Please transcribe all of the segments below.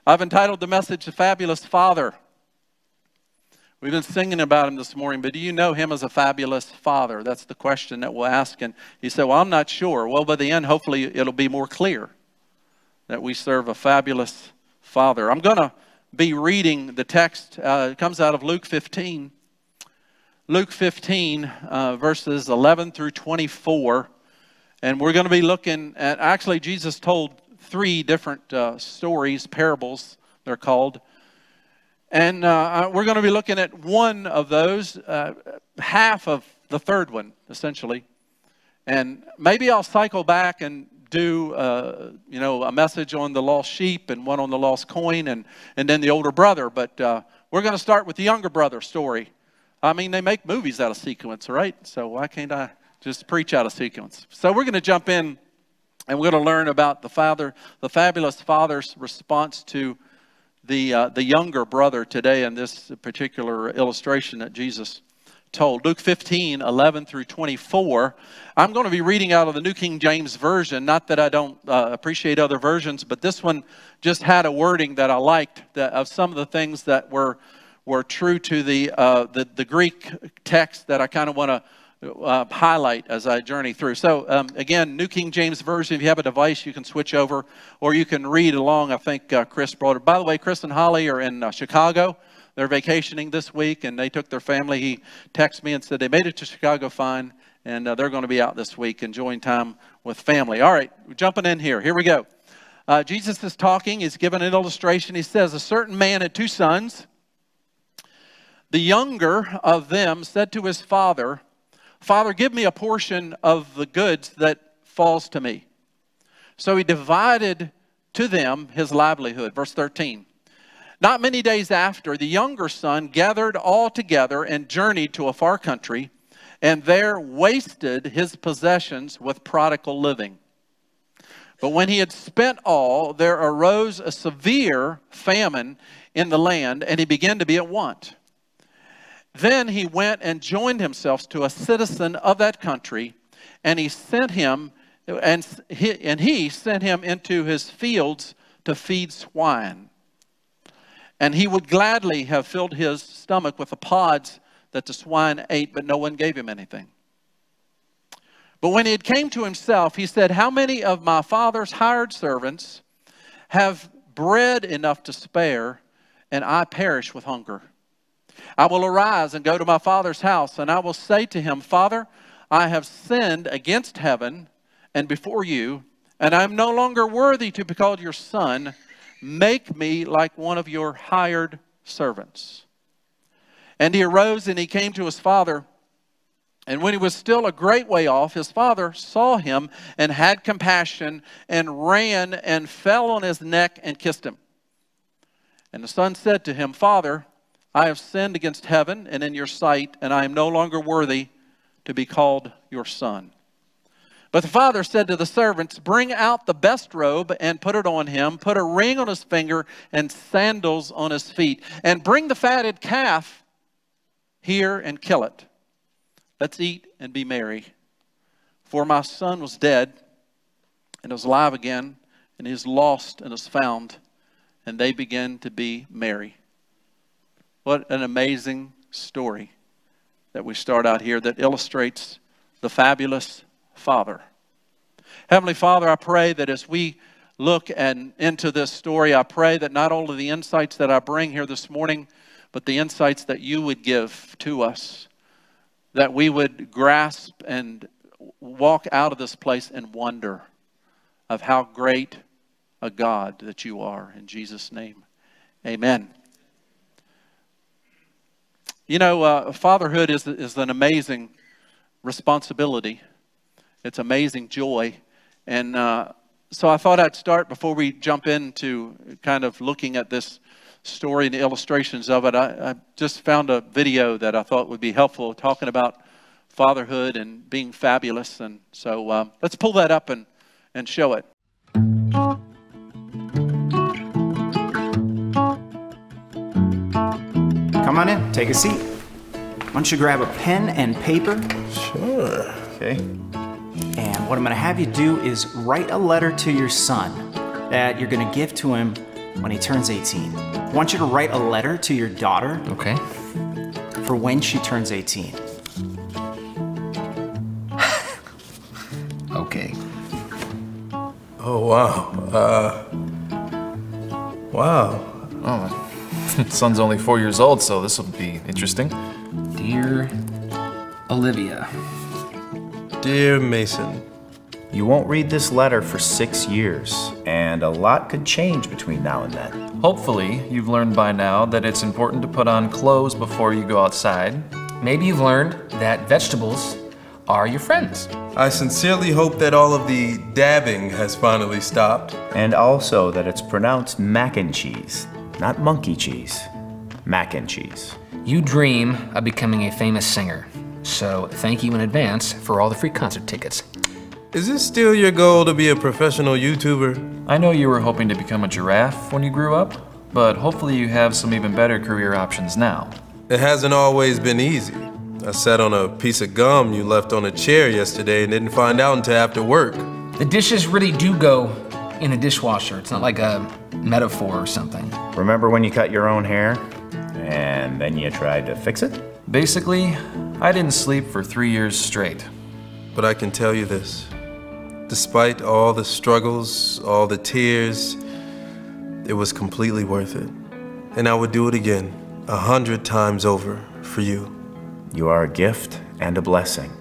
I've entitled the message, The Fabulous Father. We've been singing about him this morning, but do you know him as a fabulous father? That's the question that we'll ask. And you say, well, I'm not sure. Well, by the end, hopefully it'll be more clear that we serve a fabulous father. I'm going to be reading the text. It comes out of Luke 15. Luke 15, verses 11 through 24. And we're going to be looking at, actually, Jesus told 3 different stories, parables, they're called. And we're going to be looking at one of those, half of the third one, essentially. And maybe I'll cycle back and do, a message on the lost sheep and one on the lost coin and then the older brother. But we're going to start with the younger brother story. I mean, they make movies out of sequence, right? So why can't I just preach out of sequence? So we're going to jump in and we're going to learn about the fabulous father's response to the younger brother today in this particular illustration that Jesus told. Luke 15, 11 through 24. I'm going to be reading out of the New King James Version. Not that I don't appreciate other versions, but this one just had a wording that I liked of some of the things that were true to the Greek text that I kind of want to highlight as I journey through. So again, New King James Version. If you have a device, you can switch over or you can read along. I think Chris brought it. By the way, Chris and Holly are in Chicago. They're vacationing this week and they took their family. He texted me and said they made it to Chicago fine and they're going to be out this week enjoying time with family. All right, we're jumping in here. Here we go. Jesus is talking. He's given an illustration. He says, a certain man had 2 sons. The younger of them said to his father, Father, give me a portion of the goods that falls to me. So he divided to them his livelihood. Verse 13. Not many days after, the younger son gathered all together and journeyed to a far country, and there wasted his possessions with prodigal living. But when he had spent all, there arose a severe famine in the land, and he began to be at want. Then he went and joined himself to a citizen of that country, and he sent him into his fields to feed swine. And he would gladly have filled his stomach with the pods that the swine ate, but no one gave him anything. But when he had came to himself, he said, how many of my father's hired servants have bread enough to spare, and I perish with hunger? I will arise and go to my father's house, and I will say to him, Father, I have sinned against heaven and before you, and I am no longer worthy to be called your son. Make me like one of your hired servants. And he arose and he came to his father. And when he was still a great way off, his father saw him and had compassion and ran and fell on his neck and kissed him. And the son said to him, Father, I have sinned against heaven and in your sight, and I am no longer worthy to be called your son. But the father said to the servants, bring out the best robe and put it on him, put a ring on his finger and sandals on his feet, and bring the fatted calf here and kill it. Let's eat and be merry. For my son was dead and is alive again, and he is lost and is found. And they began to be merry. What an amazing story that we start out here that illustrates the fabulous Father. Heavenly Father, I pray that as we look into this story, I pray that not only the insights that I bring here this morning, but the insights that you would give to us, that we would grasp and walk out of this place in wonder of how great a God that you are. In Jesus' name, amen. You know, fatherhood is an amazing responsibility. It's amazing joy. And so I thought I'd start before we jump into kind of looking at this story and the illustrations of it. I just found a video that I thought would be helpful talking about fatherhood and being fabulous. And so let's pull that up and show it. Come on in, take a seat. Why don't you grab a pen and paper? Sure. Okay. And what I'm gonna have you do is write a letter to your son that you're gonna give to him when he turns 18. I want you to write a letter to your daughter. Okay. For when she turns 18. Okay. Oh, wow. Wow. Oh, son's only 4 years old, so this will be interesting. Dear Olivia. Dear Mason. You won't read this letter for 6 years, and a lot could change between now and then. Hopefully, you've learned by now that it's important to put on clothes before you go outside. Maybe you've learned that vegetables are your friends. I sincerely hope that all of the dabbing has finally stopped. And also that it's pronounced mac and cheese, not monkey cheese. Mac and cheese. You dream of becoming a famous singer, so thank you in advance for all the free concert tickets. Is this still your goal to be a professional YouTuber? I know you were hoping to become a giraffe when you grew up, but hopefully you have some even better career options now. It hasn't always been easy. I sat on a piece of gum you left on a chair yesterday and didn't find out until after work. The dishes really do go in the dishwasher. It's not like a metaphor or something. Remember when you cut your own hair? And then you tried to fix it? Basically, I didn't sleep for 3 years straight. But I can tell you this. Despite all the struggles, all the tears, it was completely worth it. And I would do it again, 100 times over for you. You are a gift and a blessing.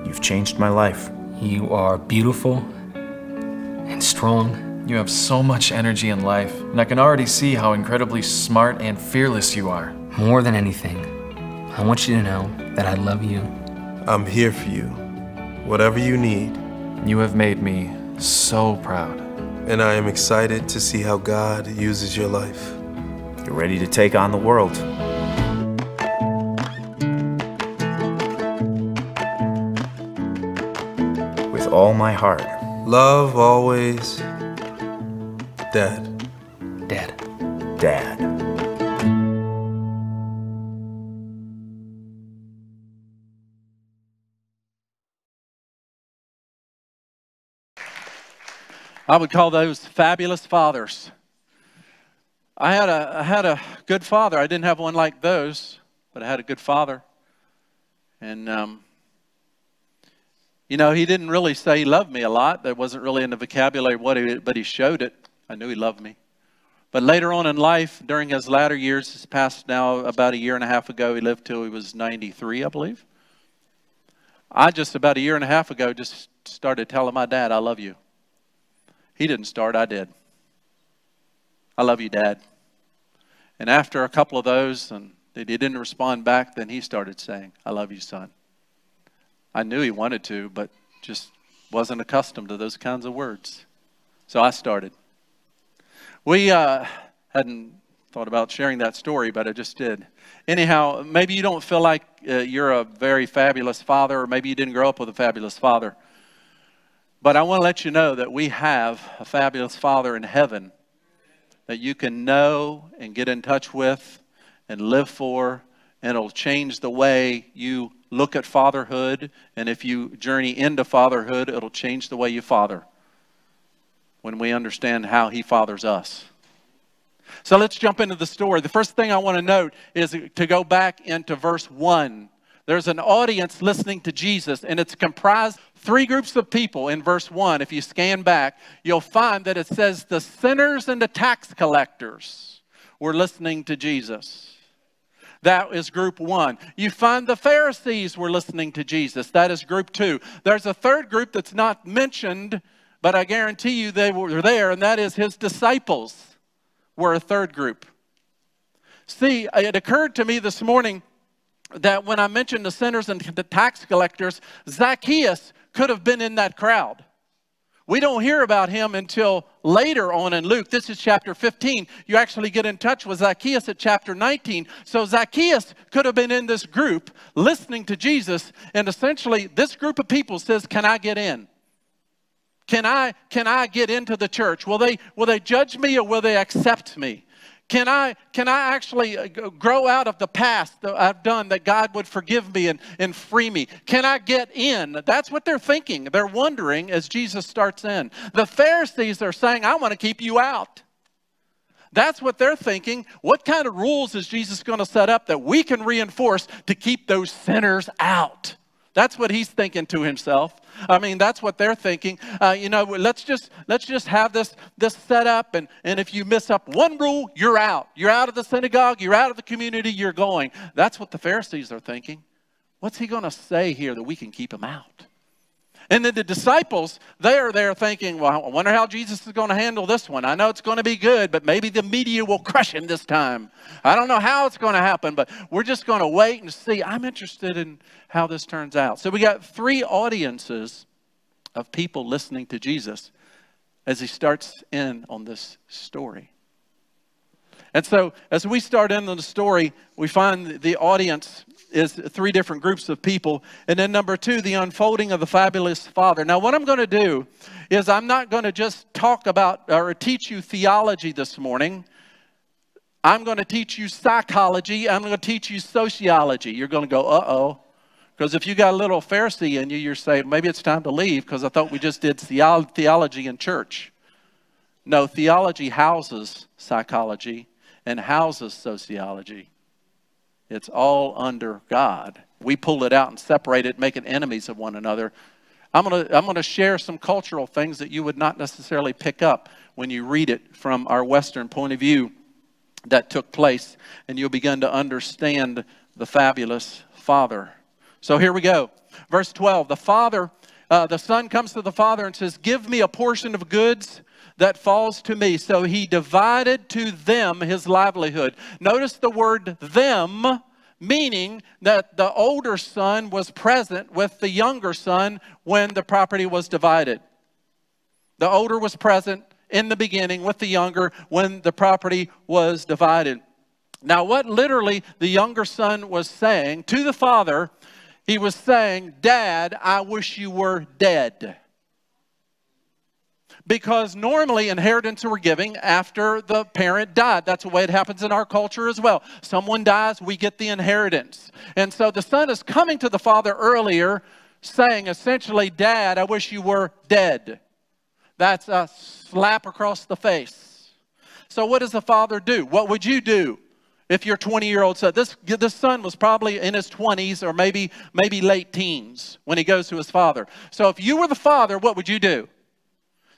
You've changed my life. You are beautiful and strong. You have so much energy in life, and I can already see how incredibly smart and fearless you are. More than anything, I want you to know that I love you. I'm here for you, whatever you need. You have made me so proud. And I am excited to see how God uses your life. You're ready to take on the world. With all my heart. Love always, Dad. Dad. Dad. I would call those fabulous fathers. I had a good father. I didn't have one like those, but I had a good father. And, you know, he didn't really say he loved me a lot. That wasn't really in the vocabulary of what but he showed it. I knew he loved me. But later on in life, during his latter years, he's passed now about 1.5 years ago. He lived till he was 93, I believe. I just about 1.5 years ago just started telling my dad, I love you. He didn't start, I did. I love you, Dad. And after a couple of those, and he didn't respond back, then he started saying, I love you, son. I knew he wanted to, but just wasn't accustomed to those kinds of words. So I started. We hadn't thought about sharing that story, but I just did. Anyhow, maybe you don't feel like you're a very fabulous father, or maybe you didn't grow up with a fabulous father. But I want to let you know that we have a fabulous Father in heaven that you can know and get in touch with and live for, and it'll change the way you look at fatherhood. And if you journey into fatherhood, it'll change the way you father when we understand how He fathers us. So let's jump into the story. The first thing I want to note is to go back into verse 1. There's an audience listening to Jesus, and it's comprised of 3 groups of people in verse 1. If you scan back, you'll find that it says the sinners and the tax collectors were listening to Jesus. That is group 1. You find the Pharisees were listening to Jesus. That is group 2. There's a third group that's not mentioned, but I guarantee you they were there, and that is His disciples were a third group. See, it occurred to me this morning that when I mentioned the sinners and the tax collectors, Zacchaeus could have been in that crowd. We don't hear about him until later on in Luke. This is chapter 15. You actually get in touch with Zacchaeus at chapter 19. So Zacchaeus could have been in this group listening to Jesus, and essentially this group of people says, can I get in? Can I get into the church? Will they judge me, or will they accept me? Can I actually grow out of the past that I've done, that God would forgive me and free me? Can I get in? That's what they're thinking. They're wondering as Jesus starts in. The Pharisees are saying, I want to keep you out. That's what they're thinking. What kind of rules is Jesus going to set up that we can reinforce to keep those sinners out? That's what he's thinking to himself. I mean, that's what they're thinking. Let's just have this set up, and if you miss up one rule, you're out. You're out of the synagogue. You're out of the community. You're going. That's what the Pharisees are thinking. What's he going to say here that we can keep him out? And then the disciples, they're there thinking, well, I wonder how Jesus is going to handle this one. I know it's going to be good, but maybe the media will crush him this time. I don't know how it's going to happen, but we're just going to wait and see. I'm interested in how this turns out. So we got three audiences of people listening to Jesus as he starts in on this story. And so as we start in on the story, we find the audience is three different groups of people. And then number two, the unfolding of the fabulous Father. Now what I'm going to do is I'm not going to just talk about or teach you theology this morning. I'm going to teach you psychology. I'm going to teach you sociology. You're going to go, uh-oh. Because if you got a little Pharisee in you, you're saying, maybe it's time to leave because I thought we just did theology in church. No, theology houses psychology and houses sociology. It's all under God. We pull it out and separate it, make it enemies of one another. I'm going to share some cultural things that you would not necessarily pick up when you read it from our Western point of view that took place, and you'll begin to understand the fabulous Father. So here we go. Verse 12, the son comes to the father and says, give me a portion of goods that falls to me. So he divided to them his livelihood. Notice the word them, meaning that the older son was present with the younger son when the property was divided. The older was present in the beginning with the younger when the property was divided. Now what literally the younger son was saying to the father, he was saying, Dad, I wish you were dead. Because normally inheritance were giving after the parent died. That's the way it happens in our culture as well. Someone dies, we get the inheritance. And so the son is coming to the father earlier saying essentially, Dad, I wish you were dead. That's a slap across the face. So what does the father do? What would you do if your 20-year-old son? This son was probably in his 20s or maybe late teens when he goes to his father. So if you were the father, what would you do?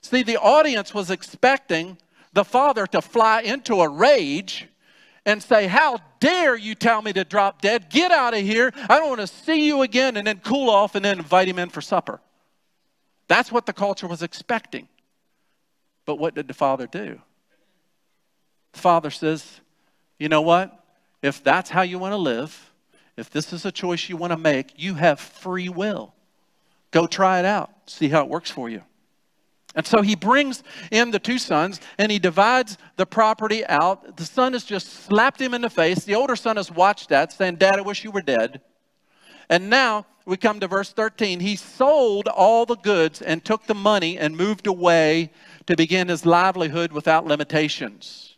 See, the audience was expecting the father to fly into a rage and say, how dare you tell me to drop dead? Get out of here. I don't want to see you again, and then cool off and then invite him in for supper. That's what the culture was expecting. But what did the father do? The father says, you know what? If that's how you want to live, if this is a choice you want to make, you have free will. Go try it out. See how it works for you. And so he brings in the two sons and he divides the property out. The son has just slapped him in the face. The older son has watched that, saying, Dad, I wish you were dead. And now we come to verse 13. He sold all the goods and took the money and moved away to begin his livelihood without limitations.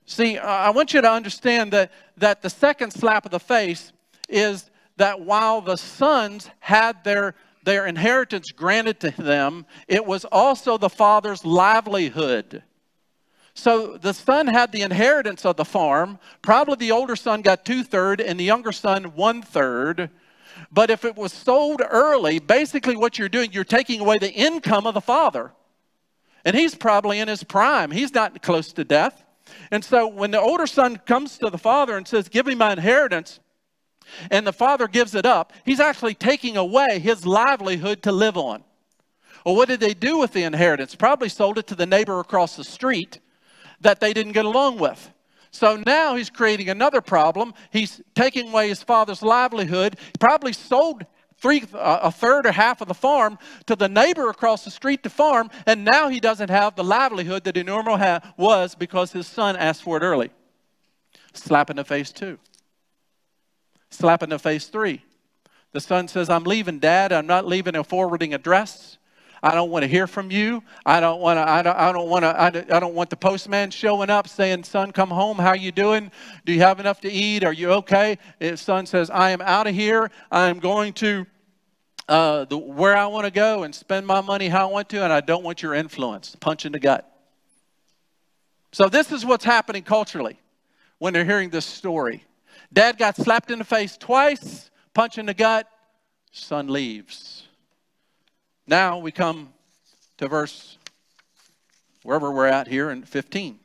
See, I want you to understand that the second slap of the face is that while the sons had their inheritance granted to them, it was also the father's livelihood. So the son had the inheritance of the farm. Probably the older son got 2/3 and the younger son 1/3. But if it was sold early, basically what you're doing, you're taking away the income of the father. And he's probably in his prime. He's not close to death. And so when the older son comes to the father and says, give me my inheritance, and the father gives it up, he's actually taking away his livelihood to live on. Well, what did they do with the inheritance? Probably sold it to the neighbor across the street that they didn't get along with. So now he's creating another problem. He's taking away his father's livelihood. He probably sold a third or half of the farm to the neighbor across the street to farm, and now he doesn't have the livelihood that he normally was because his son asked for it early. Slap in the face 2. Slap in the face 3. The son says, I'm leaving, Dad. I'm not leaving a forwarding address. I don't want to hear from you. I don't want the postman showing up saying, son, come home. How you doing? Do you have enough to eat? Are you okay? His son says, I am out of here. I'm going to where I want to go and spend my money how I want to, and I don't want your influence. Punch in the gut. So this is what's happening culturally when they're hearing this story. Dad got slapped in the face twice, punch in the gut, son leaves. Now we come to verse, wherever we're at here in 15.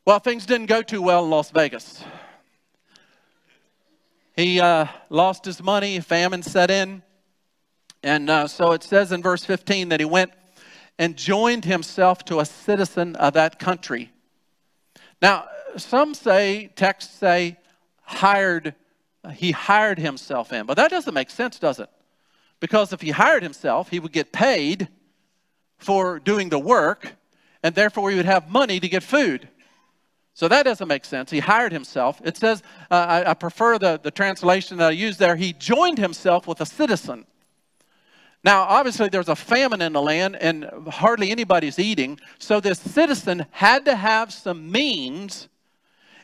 Well, things didn't go too well in Las Vegas. He lost his money, famine set in. And so it says in verse 15 that he went and joined himself to a citizen of that country. Now, some say, texts say, he hired himself in. But that doesn't make sense, does it? Because if he hired himself, he would get paid for doing the work, and therefore he would have money to get food. So that doesn't make sense. He hired himself. It says, I prefer the translation that I use there, he joined himself with a citizen. Now, obviously, there's a famine in the land, and hardly anybody's eating. So this citizen had to have some means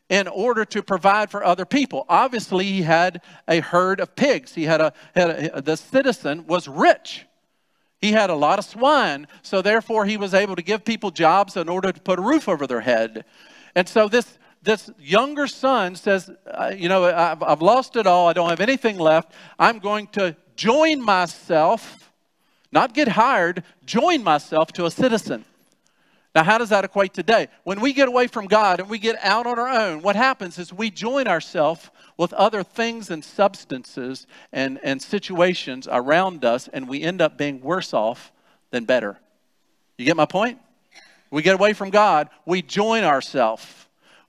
in order to provide for other people. Obviously, he had a herd of pigs. The citizen was rich. He had a lot of swine, so therefore he was able to give people jobs in order to put a roof over their head. And so this younger son says, I've lost it all. I don't have anything left. I'm going to join myself, not get hired, join myself to a citizen. Now, how does that equate today? When we get away from God and we get out on our own, what happens is we join ourselves with other things and substances and situations around us, and we end up being worse off than better. You get my point? We get away from God, we join ourselves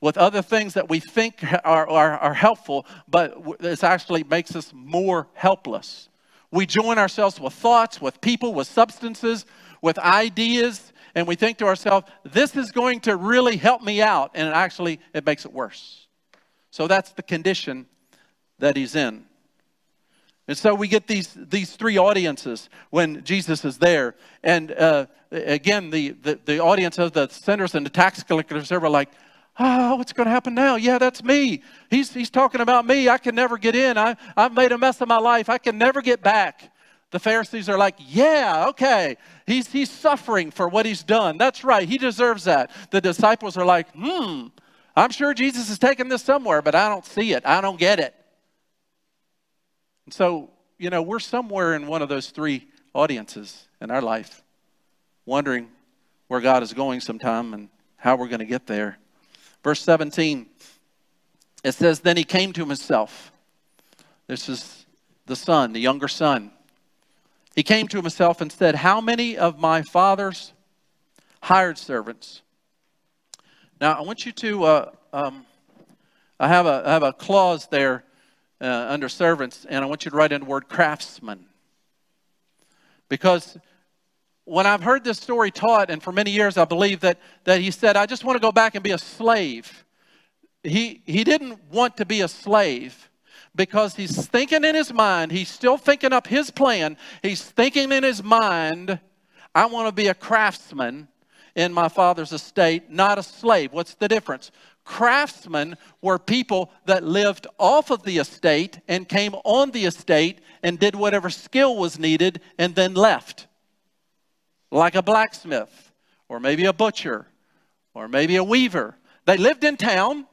with other things that we think are helpful, but it actually makes us more helpless. We join ourselves with thoughts, with people, with substances, with ideas, and we think to ourselves, this is going to really help me out, and actually it makes it worse. So that's the condition that he's in. And so we get these three audiences when Jesus is there. And again, the audience of the sinners and the tax collectors, they were like, oh, what's going to happen now? Yeah, that's me. He's talking about me. I can never get in. I've made a mess of my life. I can never get back. The Pharisees are like, yeah, okay. He's suffering for what he's done. That's right. He deserves that. The disciples are like, I'm sure Jesus is taking this somewhere, but I don't see it. I don't get it. And so, we're somewhere in one of those three audiences in our life, wondering where God is going sometime and how we're going to get there. Verse 17, it says, then he came to himself. This is the son, the younger son. He came to himself and said, how many of my father's hired servants? Now, I want you to, I have a clause there under servants, and I want you to write in the word craftsman. Because when I've heard this story taught, and for many years I believe that he said, I just want to go back and be a slave. He didn't want to be a slave because he's thinking in his mind, he's still thinking up his plan. He's thinking in his mind, I want to be a craftsman in my father's estate, not a slave. What's the difference? Craftsmen were people that lived off of the estate and came on the estate and did whatever skill was needed and then left. Like a blacksmith, or maybe a butcher, or maybe a weaver. They lived in town,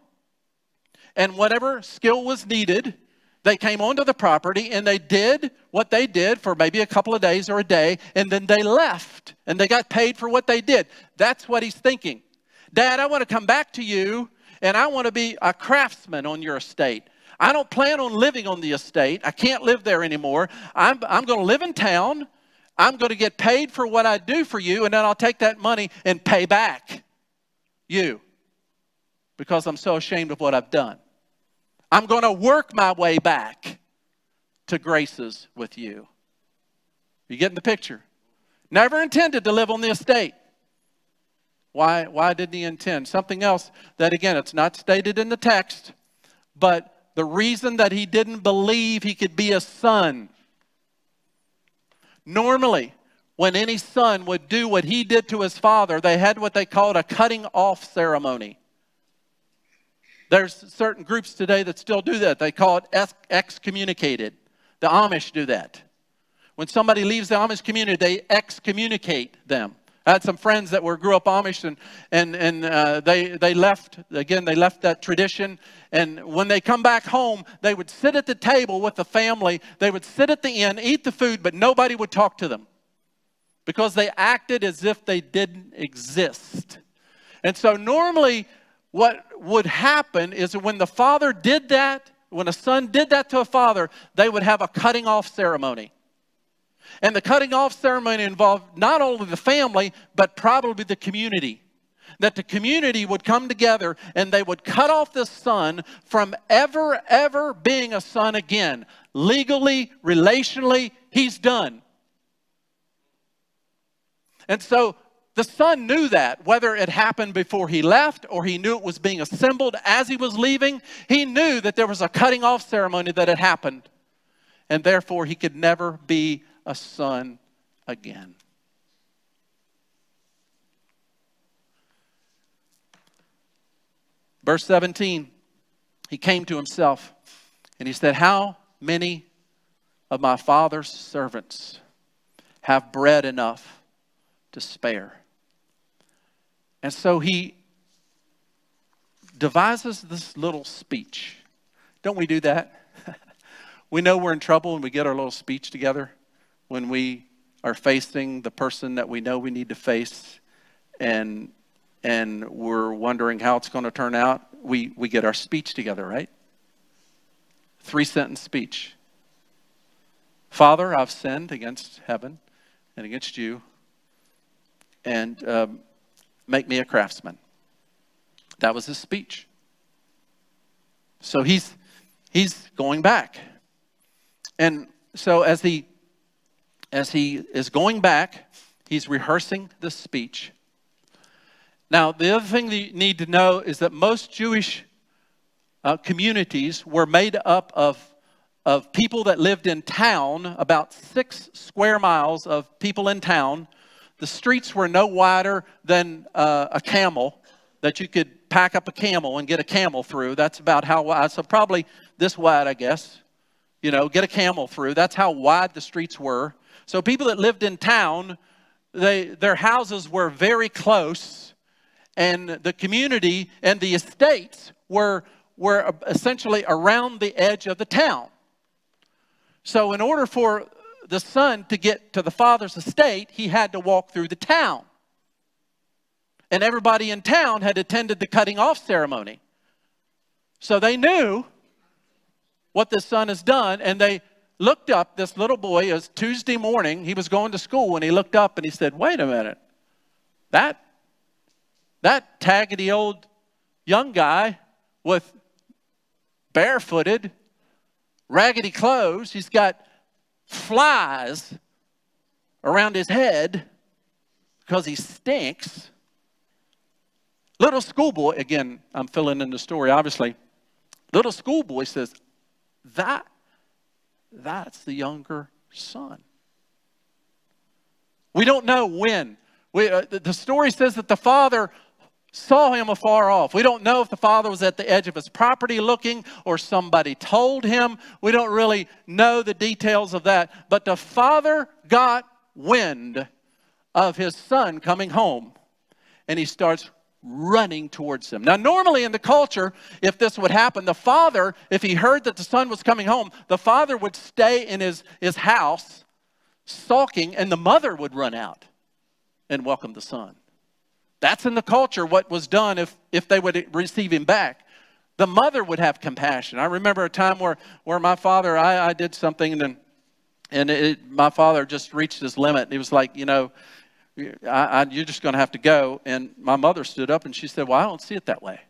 and whatever skill was needed, they came onto the property and they did what they did for maybe a couple of days or a day, and then they left, and they got paid for what they did. That's what he's thinking. Dad, I want to come back to you, and I want to be a craftsman on your estate. I don't plan on living on the estate. I can't live there anymore. I'm going to live in town. I'm going to get paid for what I do for you, and then I'll take that money and pay back you because I'm so ashamed of what I've done. I'm going to work my way back to graces with you. You getting the picture? Never intended to live on the estate. Why didn't he intend? Something else that, again, it's not stated in the text, but the reason that he didn't believe he could be a son. Normally, when any son would do what he did to his father, they had what they called a cutting off ceremony. There's certain groups today that still do that. They call it excommunicated. The Amish do that. When somebody leaves the Amish community, they excommunicate them. I had some friends that grew up Amish, and they left, again, they left that tradition. And when they come back home, they would sit at the table with the family. They would sit at the inn, eat the food, but nobody would talk to them because they acted as if they didn't exist. And so normally what would happen is that when the father did that, when a son did that to a father, they would have a cutting off ceremony. And the cutting off ceremony involved not only the family, but probably the community. That the community would come together and they would cut off this son from ever being a son again. Legally, relationally, he's done. And so the son knew that, whether it happened before he left or he knew it was being assembled as he was leaving, he knew that there was a cutting off ceremony that had happened. And therefore, he could never be a son again. Verse 17, he came to himself and he said, how many of my father's servants have bread enough to spare? And so he devises this little speech. Don't we do that? We know we're in trouble and we get our little speech together when we are facing the person that we know we need to face, and we're wondering how it's going to turn out. We get our speech together, right? 3-sentence speech. Father, I've sinned against heaven and against you, and make me a craftsman. That was his speech. So he's going back. And so as he is going back, he's rehearsing this speech. Now, the other thing that you need to know is that most Jewish communities were made up of people that lived in town, about 6 square miles of people in town. The streets were no wider than a camel, that you could pack up a camel and get a camel through. That's about how wide, so probably this wide, I guess. You know, get a camel through. That's how wide the streets were. So people that lived in town, their houses were very close, and the community and the estates were essentially around the edge of the town. So in order for the son to get to the father's estate, he had to walk through the town. And everybody in town had attended the cutting off ceremony. So they knew what this son has done, and they looked up. This little boy, it was Tuesday morning, he was going to school, and he looked up and he said, wait a minute, that taggedy old young guy with barefooted, raggedy clothes, he's got flies around his head because he stinks. Little schoolboy, again, I'm filling in the story, obviously. Little schoolboy says, that's the younger son. We don't know when. The story says that the father saw him afar off. We don't know if the father was at the edge of his property looking or somebody told him. We don't really know the details of that. But the father got wind of his son coming home, and he starts running towards him. Now, normally in the culture, if this would happen, the father, if he heard that the son was coming home, the father would stay in his house sulking, and the mother would run out and welcome the son. That's in the culture what was done if they would receive him back. The mother would have compassion. I remember a time where my father, I did something, and my father just reached his limit. He was like, you know, you're just going to have to go. And my mother stood up and she said, well, I don't see it that way.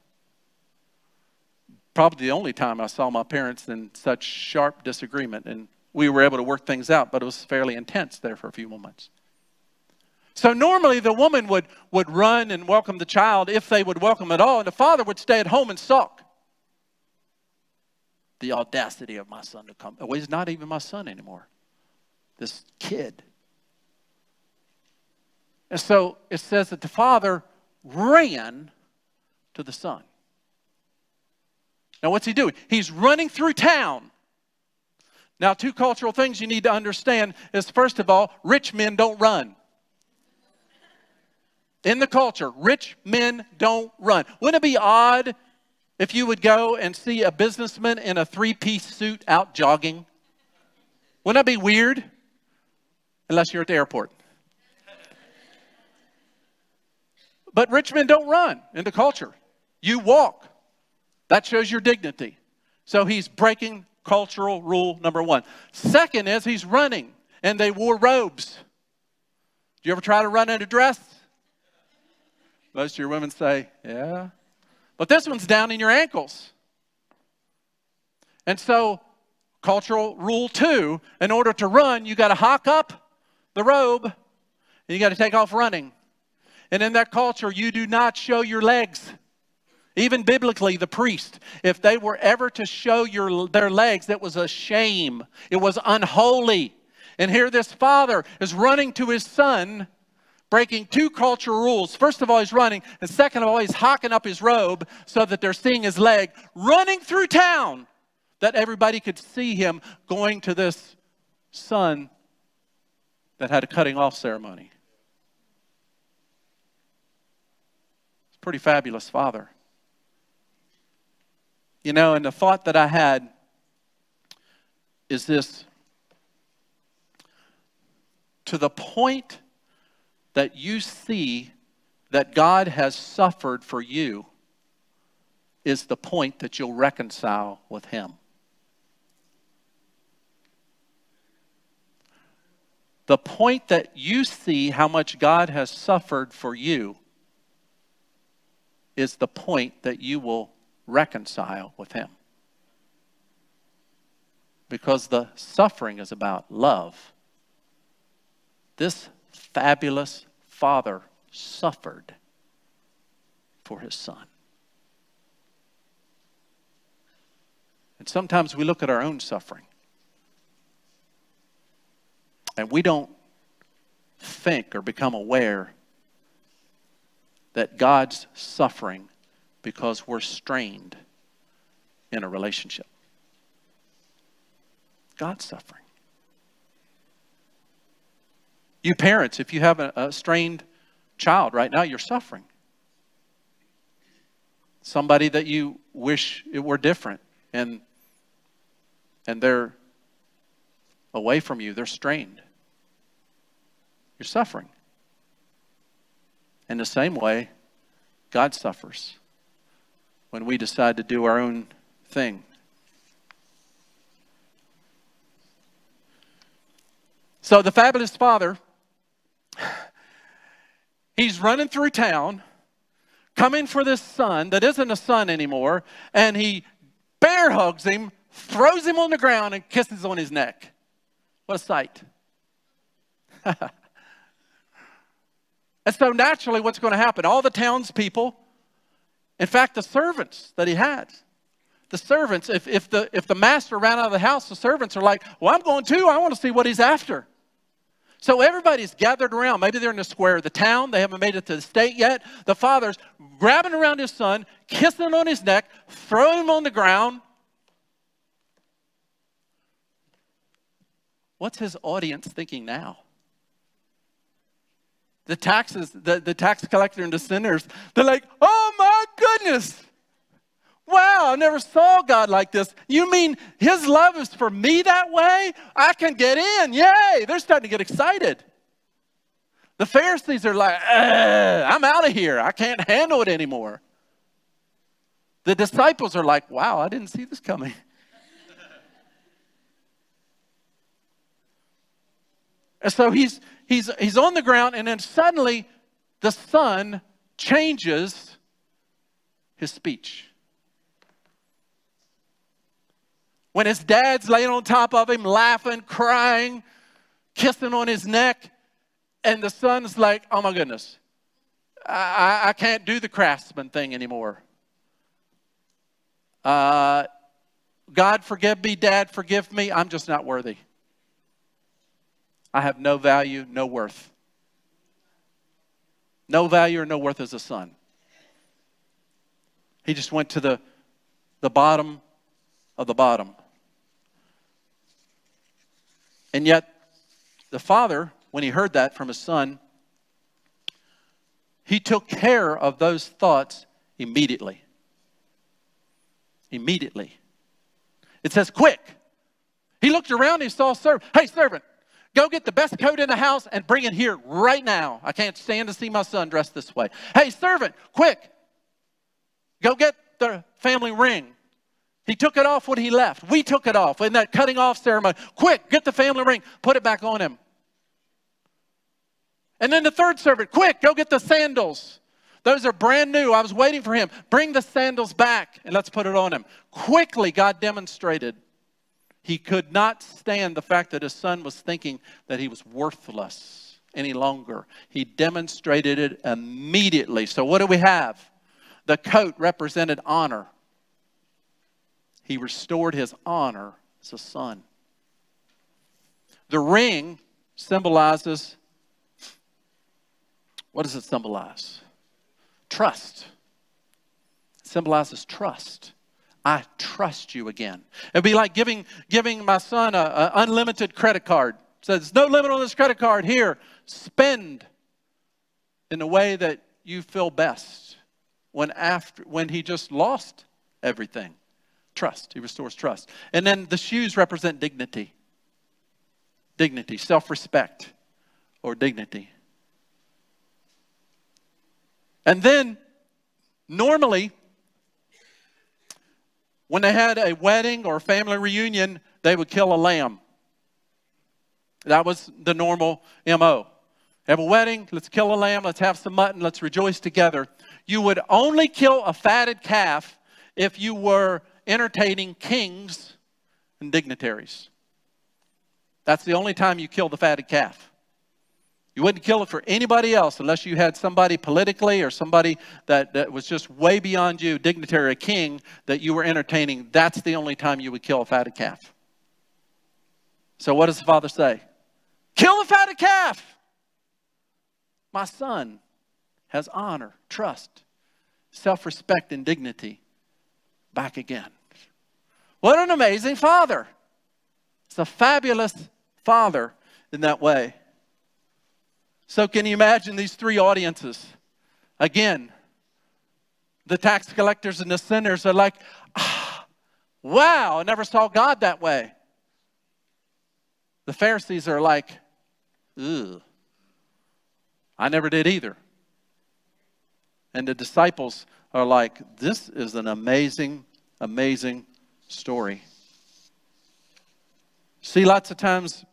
Probably the only time I saw my parents in such sharp disagreement. And we were able to work things out, but it was fairly intense there for a few moments. So normally the woman would run and welcome the child if they would welcome at all. And the father would stay at home and sulk. The audacity of my son to come. Well, he's not even my son anymore. This kid. And so it says that the father ran to the son. Now what's he doing? He's running through town. Now 2 cultural things you need to understand is, first of all, rich men don't run. In the culture, rich men don't run. Wouldn't it be odd if you would go and see a businessman in a three-piece suit out jogging? Wouldn't that be weird? Unless you're at the airport. But rich men don't run in the culture. You walk. That shows your dignity. So he's breaking cultural rule number one. Second is he's running, and they wore robes. Do you ever try to run in a dress? Most of your women say, yeah. But this one's down in your ankles. And so, cultural rule 2, in order to run, you got to hock up the robe, and you got to take off running. And in that culture, you do not show your legs. Even biblically, the priest, if they were ever to show their legs, that was a shame. It was unholy. And here this father is running to his son, breaking 2 cultural rules. First of all, he's running. And second of all, he's hocking up his robe so that they're seeing his leg, running through town, that everybody could see him going to this son that had a cutting off ceremony. It's a pretty fabulous father. You know, and the thought that I had is this: to the point that you see that God has suffered for you is the point that you'll reconcile with him. The point that you see how much God has suffered for you is the point that you will reconcile with him. Because the suffering is about love. This fabulous father suffered for his son. And sometimes we look at our own suffering and we don't think or become aware that God's suffering because we're strained in a relationship. God's suffering. You parents, if you have a strained child right now, you're suffering. Somebody that you wish it were different, and they're away from you, they're strained. You're suffering. In the same way, God suffers when we decide to do our own thing. So the fabulous father, he's running through town, coming for this son that isn't a son anymore, and he bear hugs him, throws him on the ground, and kisses on his neck. What a sight. And so naturally, what's going to happen? All the townspeople, in fact, the servants that he had, the servants, if the master ran out of the house, the servants are like, well, I'm going too. I want to see what he's after. So everybody's gathered around. Maybe they're in the square of the town. They haven't made it to the state yet. The father's grabbing around his son, kissing on his neck, throwing him on the ground. What's his audience thinking now? The tax collector and the sinners, they're like, oh my goodness. Wow, I never saw God like this. You mean his love is for me that way? I can get in. Yay. They're starting to get excited. The Pharisees are like, I'm out of here. I can't handle it anymore. The disciples are like, wow, I didn't see this coming. And so he's on the ground, and then suddenly the son changes his speech. When his dad's laying on top of him, laughing, crying, kissing on his neck, and the son's like, oh my goodness, I can't do the craftsman thing anymore. God forgive me, Dad forgive me, I'm just not worthy. I have no value, no worth. No value or no worth as a son. He just went to the bottom of the bottom. And yet, the father, when he heard that from his son, He took care of those thoughts immediately. Immediately. It says, quick. He looked around and he saw a servant. Hey, servant, go get the best coat in the house and bring it here right now. I can't stand to see my son dressed this way. Hey, servant, quick. Go get the family ring. He took it off when he left. We took it off in that cutting off ceremony. Quick, get the family ring. Put it back on him. And then the third servant, quick, go get the sandals. Those are brand new. I was waiting for him. Bring the sandals back and let's put it on him. Quickly, God demonstrated he could not stand the fact that his son was thinking that he was worthless any longer. He demonstrated it immediately. So what do we have? The coat represented honor. He restored his honor as a son. The ring symbolizes, what does it symbolize? Trust. It symbolizes trust. I trust you again. It'd be like giving my son an unlimited credit card. It says, there's no limit on this credit card. Here, spend in the way that you feel best. When he just lost everything. Trust. He restores trust. And then the shoes represent dignity. Dignity, self-respect, or dignity. And then, normally, when they had a wedding or a family reunion, they would kill a lamb. That was the normal MO. Have a wedding, let's kill a lamb, let's have some mutton, let's rejoice together. You would only kill a fatted calf if you were entertaining kings and dignitaries. That's the only time you kill the fatted calf. You wouldn't kill it for anybody else unless you had somebody politically or somebody that was just way beyond you, dignitary, a king, that you were entertaining. That's the only time you would kill a fatted calf. So what does the father say? Kill the fatted calf! My son has honor, trust, self-respect, and dignity back again. What an amazing father. It's a fabulous father in that way. So can you imagine these three audiences? Again, the tax collectors and the sinners are like, wow, I never saw God that way. The Pharisees are like, ugh, I never did either. And the disciples are like, this is an amazing, amazing story. See, lots of times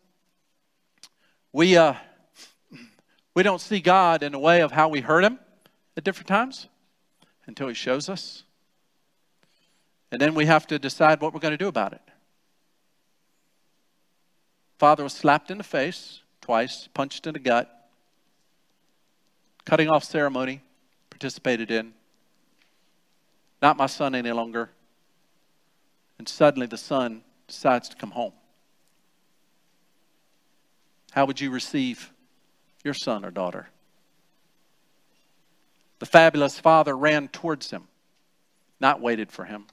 we don't see God in a way of how we hurt him at different times until he shows us. And then we have to decide what we're going to do about it. Father was slapped in the face twice, punched in the gut, cutting off ceremony, participated in. Not my son any longer. And suddenly the son decides to come home. How would you receive your son or daughter? The fabulous father ran towards him, not waited for him.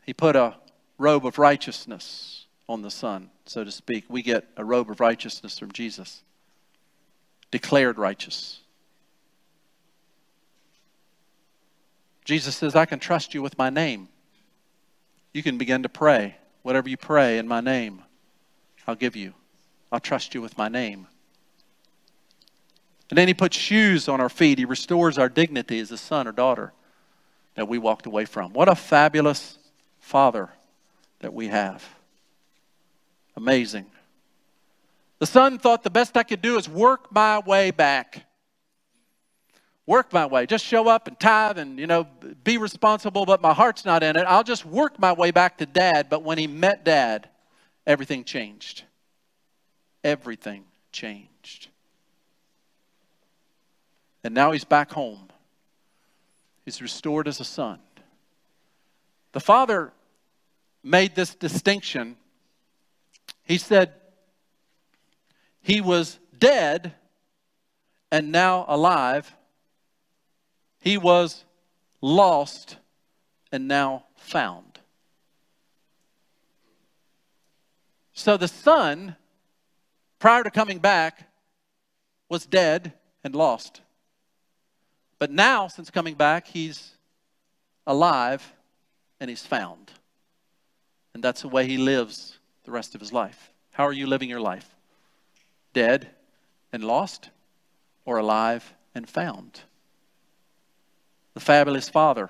He put a robe of righteousness on the son, so to speak. We get a robe of righteousness from Jesus. Declared righteous. Jesus says, I can trust you with my name. You can begin to pray. Whatever you pray in my name, I'll give you. I'll trust you with my name. And then he puts shoes on our feet. He restores our dignity as a son or daughter that we walked away from. What a fabulous father that we have. Amazing. The son thought the best I could do is work my way back. Work my way. Just show up and tithe and, be responsible, but my heart's not in it. I'll just work my way back to dad. But when he met dad, everything changed. Everything changed. And now he's back home. He's restored as a son. The father made this distinction. He said he was dead and now alive. He was lost and now found. So the son, prior to coming back, was dead and lost. But now, since coming back, he's alive and he's found. And that's the way he lives the rest of his life. How are you living your life? Dead and lost, or alive and found? The fabulous Father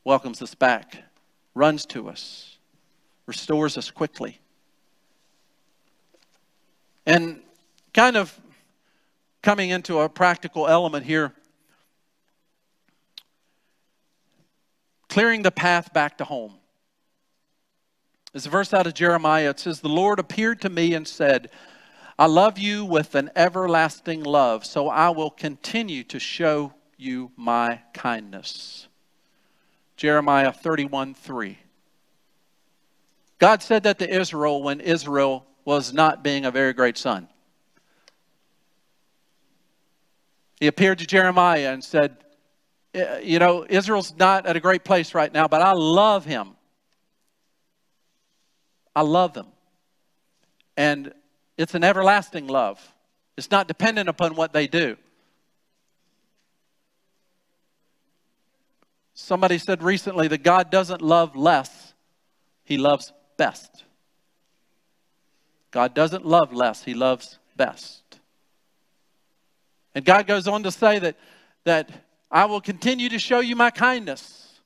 welcomes us back, runs to us, restores us quickly. And kind of coming into a practical element here, clearing the path back to home. There's a verse out of Jeremiah. It says, "The Lord appeared to me and said, I love you with an everlasting love, so I will continue to show you my kindness." Jeremiah 31:3. God said that to Israel when Israel was not being a very great son. He appeared to Jeremiah and said, you know, Israel's not at a great place right now, but I love him. I love them. And it's an everlasting love. It's not dependent upon what they do. Somebody said recently that God doesn't love less, he loves best. God doesn't love less, he loves best. And God goes on to say that I will continue to show you my kindness,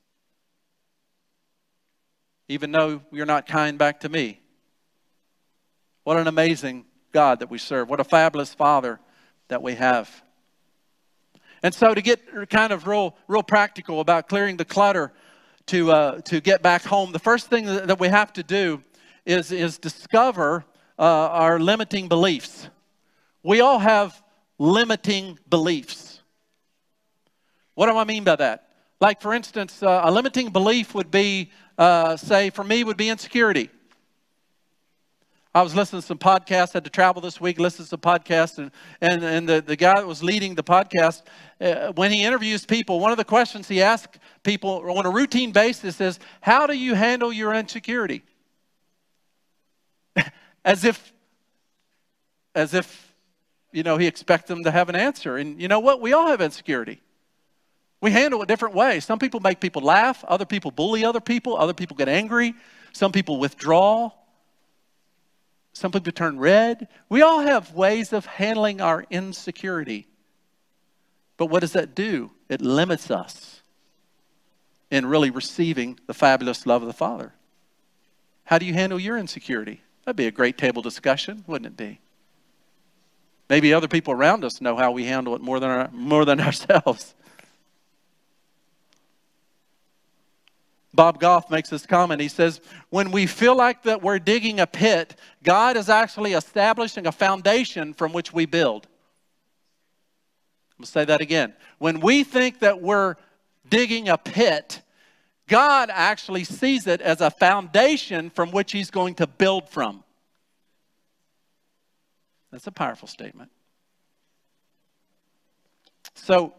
even though you're not kind back to me. What an amazing God that we serve. What a fabulous Father that we have. And so to get kind of real practical about clearing the clutter to get back home, the first thing that we have to do is discover our limiting beliefs. We all have limiting beliefs. What do I mean by that? Like, for instance, a limiting belief would be, say, for me, would be insecurity. I was listening to some podcasts, had to travel this week, listened to some podcasts, and the guy that was leading the podcast, when he interviews people, one of the questions he asks people on a routine basis is, how do you handle your insecurity? As if, you know, he expects them to have an answer. And you know what? We all have insecurity. We handle it different ways. Some people make people laugh. Other people bully other people. Other people get angry. Some people withdraw. Some people turn red. We all have ways of handling our insecurity. But what does that do? It limits us in really receiving the fabulous love of the Father. How do you handle your insecurity? That'd be a great table discussion, wouldn't it be? Maybe other people around us know how we handle it more than ourselves. Bob Goff makes this comment. He says, when we feel like that we're digging a pit, God is actually establishing a foundation from which we build. I'll say that again. When we think that we're digging a pit, God actually sees it as a foundation from which he's going to build from. That's a powerful statement. So,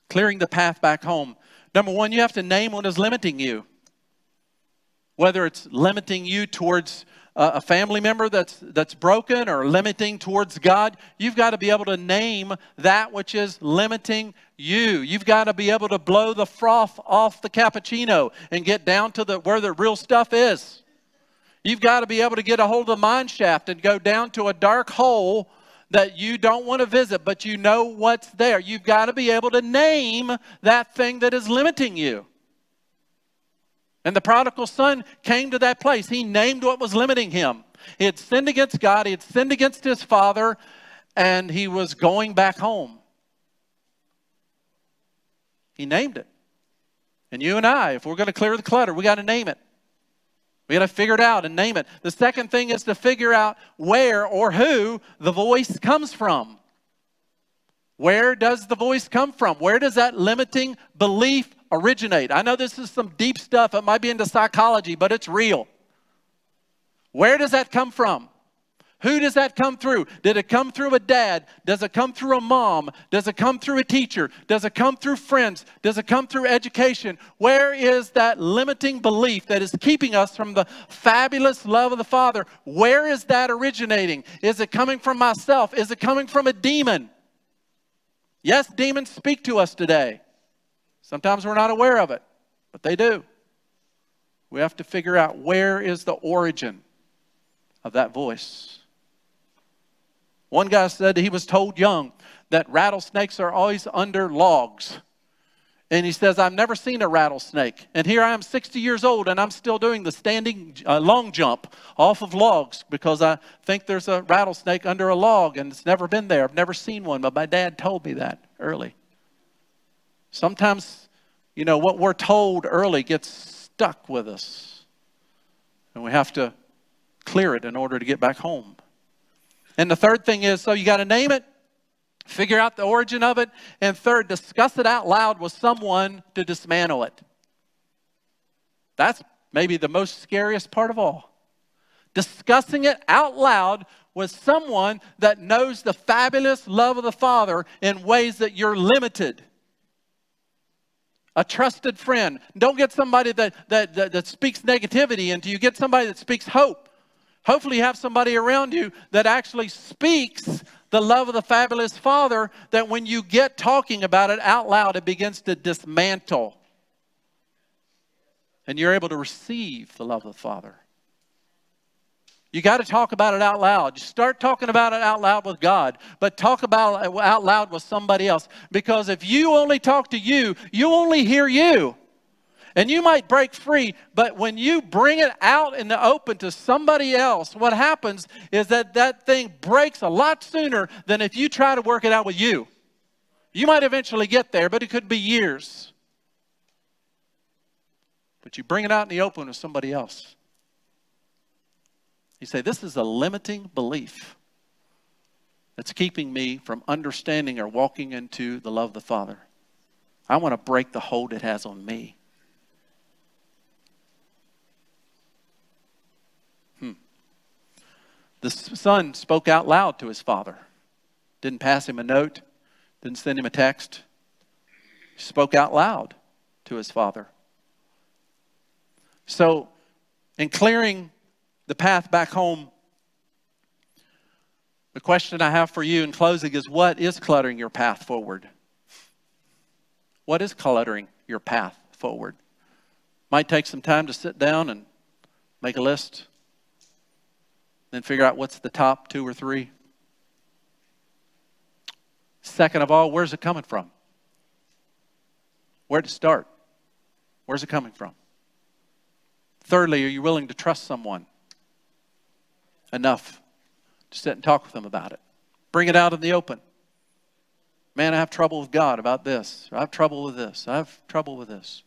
clearing the path back home. Number one, you have to name what is limiting you. Whether it's limiting you towards a family member that's broken, or limiting towards God, you've got to be able to name that which is limiting you. You've got to be able to blow the froth off the cappuccino and get down to where the real stuff is. You've got to be able to get a hold of the mine shaft and go down to a dark hole that you don't want to visit, but you know what's there. You've got to be able to name that thing that is limiting you. And the prodigal son came to that place. He named what was limiting him. He had sinned against God. He had sinned against his father. And he was going back home. He named it. And you and I, if we're going to clear the clutter, we got to name it. We got to figure it out and name it. The second thing is to figure out where or who the voice comes from. Where does the voice come from? Where does that limiting belief originate? I know this is some deep stuff. It might be into psychology, but it's real. Where does that come from? Who does that come through? Did it come through a dad? Does it come through a mom? Does it come through a teacher? Does it come through friends? Does it come through education? Where is that limiting belief that is keeping us from the fabulous love of the Father? Where is that originating? Is it coming from myself? Is it coming from a demon? Yes, demons speak to us today. Sometimes we're not aware of it, but they do. We have to figure out where is the origin of that voice. One guy said he was told young that rattlesnakes are always under logs. And he says, I've never seen a rattlesnake. And here I am 60 years old and I'm still doing the standing long jump off of logs because I think there's a rattlesnake under a log and it's never been there. I've never seen one, but my dad told me that early. Sometimes, you know, what we're told early gets stuck with us. And we have to clear it in order to get back home. And the third thing is, so you got to name it, figure out the origin of it, and third, discuss it out loud with someone to dismantle it. That's maybe the most scariest part of all. Discussing it out loud with someone that knows the fabulous love of the Father in ways that you're limited. A trusted friend. Don't get somebody that speaks negativity into you. Get somebody that speaks hope. Hopefully you have somebody around you that actually speaks the love of the fabulous Father, that when you get talking about it out loud, it begins to dismantle. And you're able to receive the love of the Father. You got to talk about it out loud. You start talking about it out loud with God, but talk about it out loud with somebody else. Because if you only talk to you, you only hear you. And you might break free, but when you bring it out in the open to somebody else, what happens is that that thing breaks a lot sooner than if you try to work it out with you. You might eventually get there, but it could be years. But you bring it out in the open with somebody else. You say, this is a limiting belief that's keeping me from understanding or walking into the love of the Father. I want to break the hold it has on me. The son spoke out loud to his father. Didn't pass him a note. Didn't send him a text. He spoke out loud to his father. So, in clearing the path back home, the question I have for you in closing is, what is cluttering your path forward? What is cluttering your path forward? Might take some time to sit down and make a list. Then figure out what's the top 2 or 3. Second of all, where's it coming from? Where to start? Where's it coming from? Thirdly, are you willing to trust someone enough to sit and talk with them about it? Bring it out in the open. Man, I have trouble with God about this. I have trouble with this. I have trouble with this.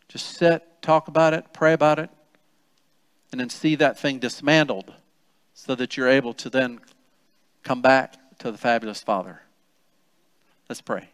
Just sit, talk about it, pray about it, and then see that thing dismantled, so that you're able to then come back to the fabulous Father. Let's pray.